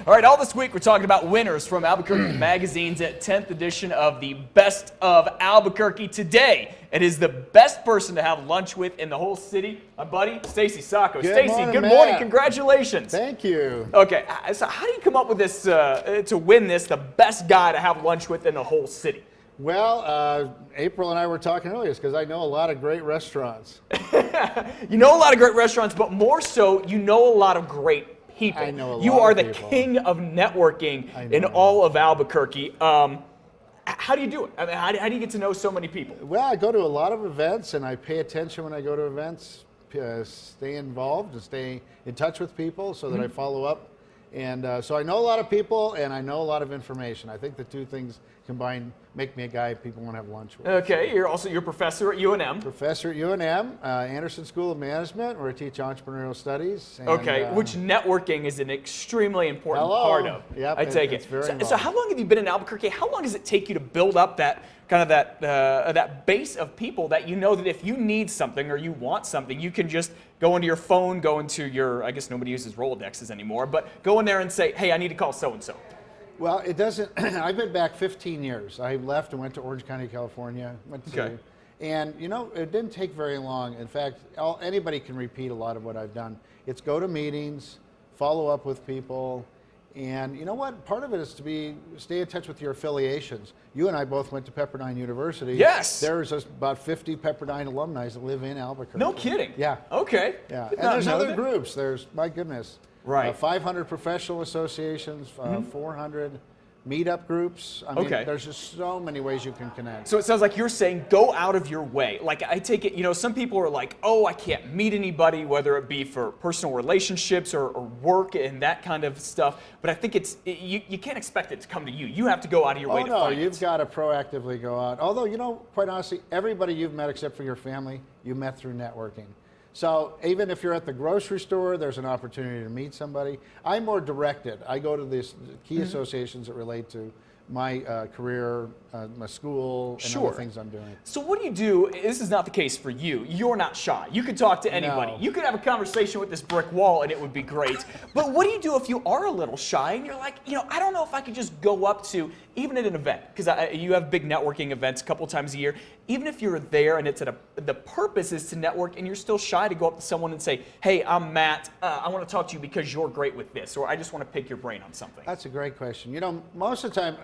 All right, all this week we're talking about winners from Albuquerque Magazine's 10th edition of the Best of Albuquerque. Today, it is the best person to have lunch with in the whole city, my buddy, Stacy Sacco. Stacy, good morning. Congratulations. Thank you. Okay, so how do you come up with this, to win this, the best guy to have lunch with in the whole city? Well, April and I were talking earlier because I know a lot of great restaurants. You know a lot of great restaurants, but more so, you know a lot of great people. I know a lot You are of the people. king of networking in all of Albuquerque. How do you do it? I mean, how do you get to know so many people? Well, I go to a lot of events and I pay attention when I go to events, stay involved and stay in touch with people so that I follow up. And so I know a lot of people and I know a lot of information. I think the two things combined make me a guy people want to have lunch with. Okay, you're a professor at UNM. Professor at UNM, Anderson School of Management, where I teach entrepreneurial studies. And, Okay, which networking is an extremely important part of. Yep, I take it's it. very So how long have you been in Albuquerque? How long does it take you to build up that kind of that base of people that you know that if you need something or you want something, you can just go into your phone, go into your, I guess nobody uses Rolodexes anymore, but go in there and say, hey, I need to call so-and-so. Well, it doesn't. I've been back 15 years. I left and went to Orange County, California. And you know, it didn't take very long. In fact, anybody can repeat a lot of what I've done. It's go to meetings, follow up with people, and you know what? Part of it is to stay in touch with your affiliations. You and I both went to Pepperdine University. Yes. There's about 50 Pepperdine alumni that live in Albuquerque. No kidding. Yeah. Okay. Yeah. Did And not there's know other that. groups. There's, my goodness. Right. 500 professional associations, 400 meetup groups. I mean, there's just so many ways you can connect. So it sounds like you're saying go out of your way. Like I take it, you know, some people are like, oh, I can't meet anybody, whether it be for personal relationships or work and that kind of stuff. But I think you can't expect it to come to you. You have to go out of your way to find it. You've got to proactively go out. Although, you know, quite honestly, everybody you've met except for your family, you met through networking. So even if you're at the grocery store, there's an opportunity to meet somebody. I'm more directed. I go to these key associations that relate to my career, my school, and other things I'm doing. So what do you do? This is not the case for you. You're not shy. You could talk to anybody. No. You could have a conversation with this brick wall and it would be great. But what do you do if you are a little shy and you're like, you know, I don't know if I could just go up to, even at an event, because you have big networking events a couple times a year, even if you're there and it's the purpose is to network and you're still shy to go up to someone and say, hey, I'm Matt, I want to talk to you because you're great with this, or I just want to pick your brain on something. That's a great question. You know, most of the time,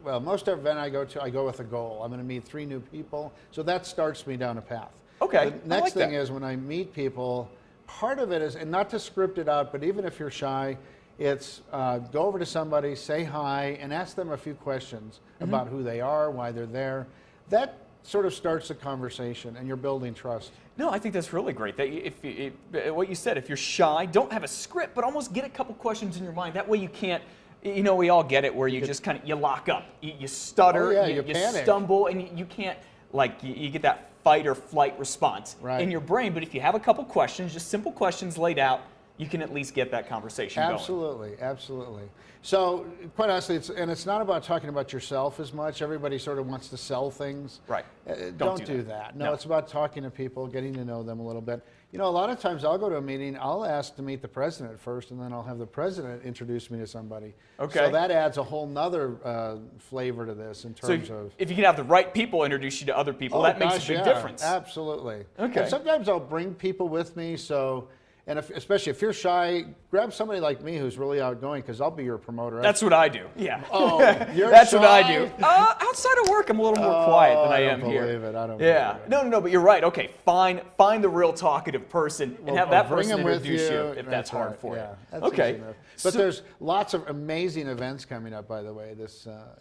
most event I go to, I go with a goal. I'm going to meet 3 new people, so that starts me down a path. Okay. The next thing is when I meet people, part of it is, and not to script it out, but even if you're shy, it's go over to somebody, say hi, and ask them a few questions about who they are, why they're there. That sort of starts the conversation, and you're building trust. No, I think that's really great. That what you said, if you're shy, don't have a script, but almost get a couple questions in your mind. That way you can't, you know, we all get it where you just kind of, you lock up. You stutter, you stumble, and you can't, like, you get that fight or flight response in your brain. But if you have a couple questions, just simple questions laid out, you can at least get that conversation going. Absolutely. So, quite honestly, it's not about talking about yourself as much. Everybody sort of wants to sell things. Right. Don't do that. No, it's about talking to people, getting to know them a little bit. You know, a lot of times I'll go to a meeting, I'll ask to meet the president first, and then I'll have the president introduce me to somebody. Okay. So that adds a whole nother flavor to this in terms of... If you can have the right people introduce you to other people, that makes a big difference. Absolutely. Okay. And sometimes I'll bring people with me, so... And especially if you're shy, grab somebody like me who's really outgoing, because I'll be your promoter. That's what I do. Yeah. Oh, you're That's shy? what I do. Outside of work, I'm a little more quiet than I am here. I don't believe it. No, but you're right. Okay, find the real talkative person and have that person introduce you if that's hard for you. That's okay. But there's lots of amazing events coming up, by the way.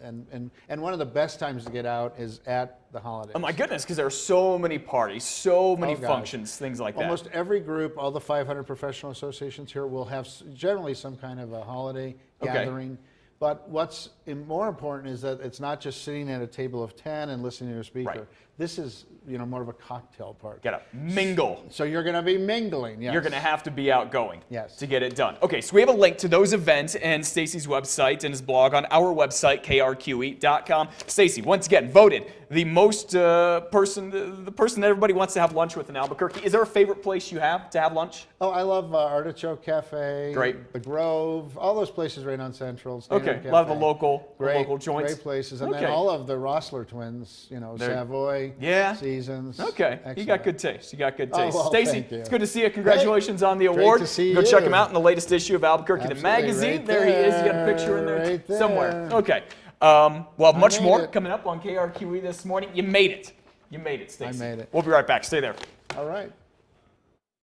And one of the best times to get out is at the holidays. Oh my goodness, because there are so many parties, so many functions, things like that. Almost every group, all the 500 professional associations here will have generally some kind of a holiday gathering. But what's more important is that it's not just sitting at a table of 10 and listening to a speaker. Right. This is, you know, more of a cocktail party. Gotta mingle. So you're going to be mingling, yes. You're going to have to be outgoing yes. to get it done. Okay, so we have a link to those events and Stacy's website and his blog on our website, krqe.com. Stacy, once again, voted the most the person that everybody wants to have lunch with in Albuquerque. Is there a favorite place you have to have lunch? Oh, I love Artichoke Cafe. Great. The Grove, all those places right on Central. Standard Okay, Cafe. a lot of the local joints. Great places. And okay. then all of the Rossler twins, you know, Savoy, yeah. Seasons. Okay, excellent. you got good taste. You got good taste. Oh, well, Stacy, it's good to see you. Congratulations on the Great award. to see Go you. check him out in the latest issue of Albuquerque Absolutely, the magazine. right there he is. You got a picture in there, right there. somewhere. Okay. We'll have much more it. coming up on KRQE this morning. You made it. You made it, Stacy. I made it. We'll be right back. Stay there. All right.